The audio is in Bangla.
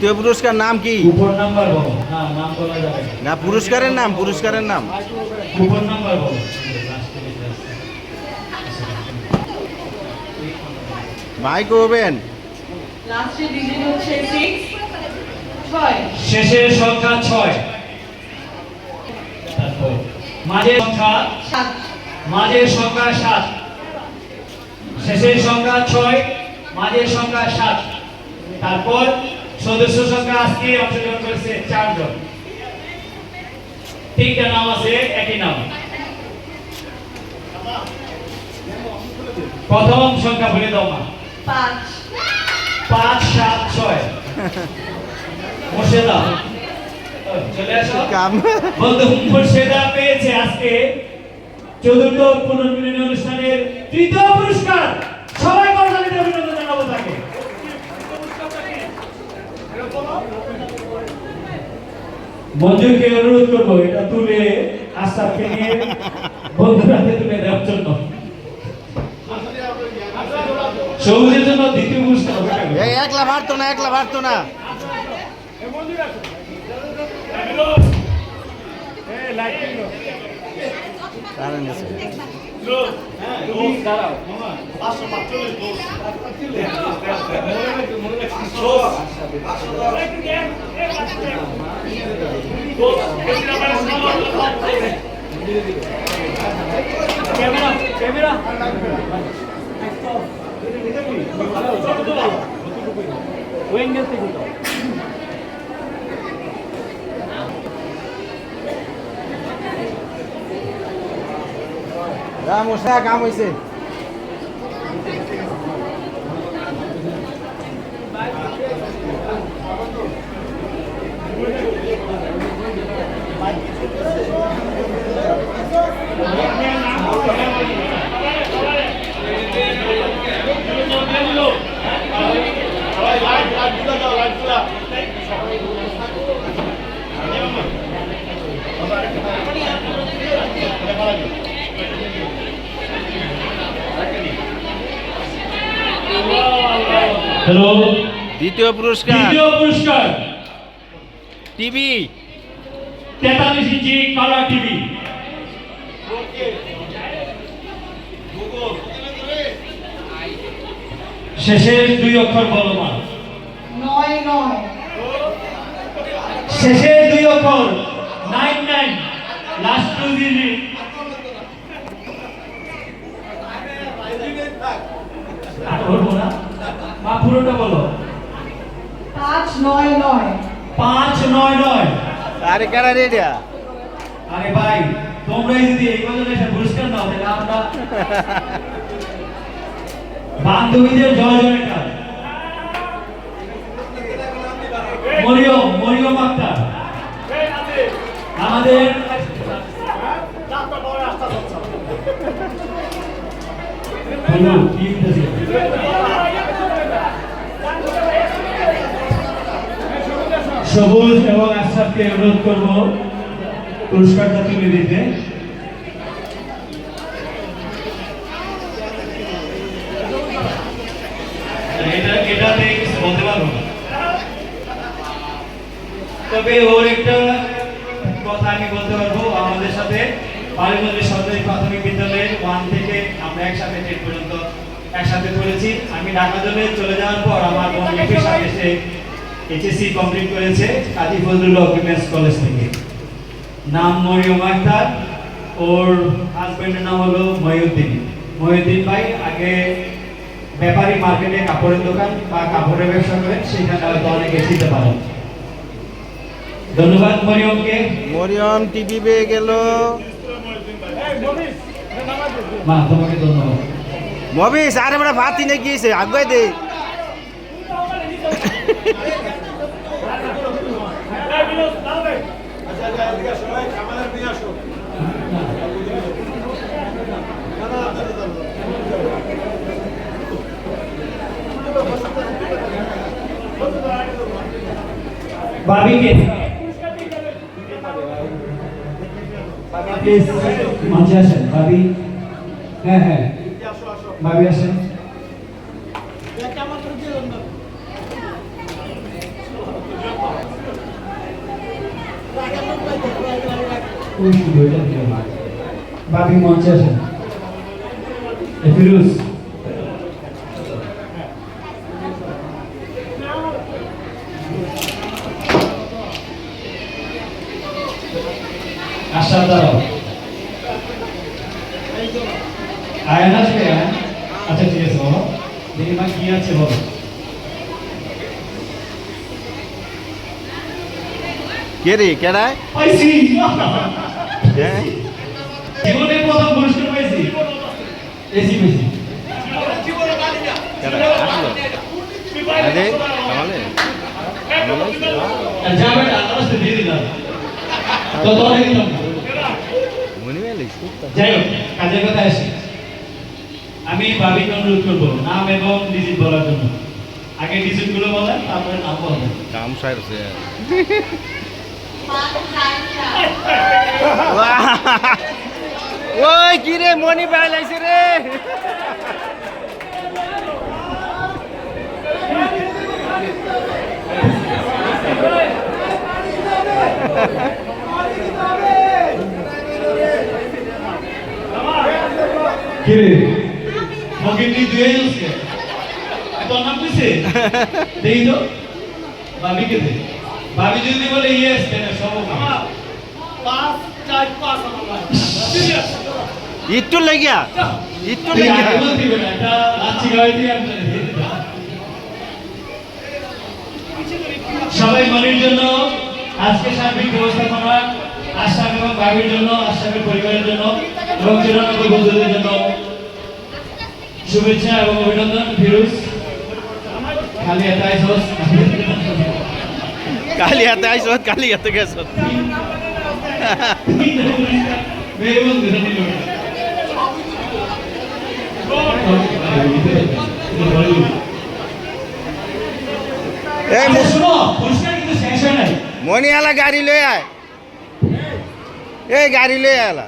দ্বিতীয় পুরস্কার নাম কি? কুপন নাম্বার বলো। না, নাম বলা যাবে না, পুরস্কারের নাম, পুরস্কারের নাম। কুপন নাম্বার বলো। ভাই করবেন লাস্টের ডিজিট হচ্ছে 6 শেষের সংখ্যা 6। তারপর মাঝের সংখ্যা 7 মাঝের সংখ্যা 7, শেষের সংখ্যা 6, মাঝের সংখ্যা 7। তারপর সদস্য সংখ্যা আজকে অংশগ্রহণ করেছে 4 জন। তিনটা নাম আছে, একই নাম। প্রথম সংখ্যা বলে দাও মা। 5 5, 7, 6 মুর্শেদা চলে আসো। কাম বন্ধু মুর্শেদা পেয়েছে আজকে চতুর্থ পুনর্মিলনী অনুষ্ঠানের তৃতীয় পুরস্কার। সবাই করতালিতে অভিনন্দন জানাবো তাকে। মঞ্জুরকে অনুরোধ করবো এটা তুলে আশরাফকে নিয়ে বন্ধুর হাতে তুলে দেওয়ার জন্য। সবুজের জন্য দ্বিতীয় পুরস্কার অপেক্ষা করবে। এই একলা পারতো না, একলা পারতো না। কারণ আছে। ক্যামেরা মশা কাম হয়েছে। হ্যালো, দ্বিতীয় পুরস্কার দ্বিতীয় পুরস্কার টিভি 43 ইঞ্চি কালার টিভি। শেষের 2 অক্ষর বলো মা। 9 শেষের 2 অক্ষর 99, লাস্ট 2 ডিজিট। আর বলবো না মা, পুরোটা বলো। 599 599। আরে কারা রে এটা? আরে ভাই, তোমরাই যদি এই বছর এসে পুরস্কার নাও তাহলে আমরা বান্ধবীদের জয় জয়কার। মরিয়ম আক্তার আমাদের সবুজ এবং আশরাফকে অনুরোধ করব পুরস্কারটা তুলে দিতে। এটাতে কিছু বলতে পারবো না, তবে ওর একটা কথা আমি বলতে পারবো। আমাদের সাথে বালিগঞ্জ সরকারি প্রাথমিক বিদ্যালয়ের 1 থেকে আমরা একসাথে 10 পর্যন্ত একসাথে পড়েছি। আমি ঢাকা চলে যাওয়ার পর আমার বোন লিপির সাথে সে এইচএসসি কমপ্লিট করেছে কাজী ফজলুল্লাহ উইমেন্স কলেজ থেকে। নাম মরিয়ম আক্তার, ওর হাজবেন্ডের নাম হলো মহিউদ্দিন ভাই। আগে ব্যাপারী মার্কেটে কাপড়ের দোকান বা কাপড়ের ব্যবসা করেন, সেখানে হয়তো অনেকে চিনতে পারেন। ধন্যবাদ মরিয়মকে। মরিয়ম টিভি পেয়ে গেল। মা তোমাকে ধন্যবাদ। মবিস আরে বড় ভাতি নে গিয়েছে আগুয়ে দে। ভাবিকে মাঝে আসেন ভাবি। হ্যাঁ হ্যাঁ ভাবি আসেন। ওই বইটা দিলাম বাবি মঞ্চে আসেন ফিরোজ আশা দাও আয়ন আসবে আচ্ছা ঠিক আছে বলো দেখি মা কি আছে বলো কে রে কেডায় পাইছি হ্যাঁ জীবনে প্রথম পুরস্কার পাইছি এসি পাইছি কেডা আসলো আরে তাহলে আর যাবে না আস্তে দিয়ে দিলাম তো তোরে দিলাম মনে মেলে যাই হোক কাজের কথা আসি আমি ভাবিকে অনুরোধ করবো নাম এবং ডিজিট বলার জন্য আগে ডিজিট গুলো বলেন তারপরে নাম বলবেন কাম সারছে ওই কি রে মনি বাইলাইছে রে কি রে মগিনি দুয়ে আছে তো নাম কইছে দেই তো ভাবি কে দে ভাবি যদি বলে ইয়েস দেন সব আমার 5 4 5 আমার সিরিয়াস ইট্টু লাগিয়া ইট্টু তুই লাগিয়া আগে বলতি বেটা এটা লাচ্ছি গাওয়াই দিয়ে আমি সবাই মনির জন্য আজকে সার্বিক ব্যবস্থাপনা আশরাফ এবং ভাবির জন্য আশরাফের পরিবারের জন্য এবং চিরনব্বই বন্ধুদের জন্য শুভেচ্ছা এবং অভিনন্দন ফিরোজ খালি এটাই সোস কালি হাতে আইসো কালি হাতে গেছো মেরে বন্ধু এই শুনো পুরস্কার কিন্তু শেষ হয় নাই মনি আলা গাড়ি লই আয় এই গাড়ি লই আলা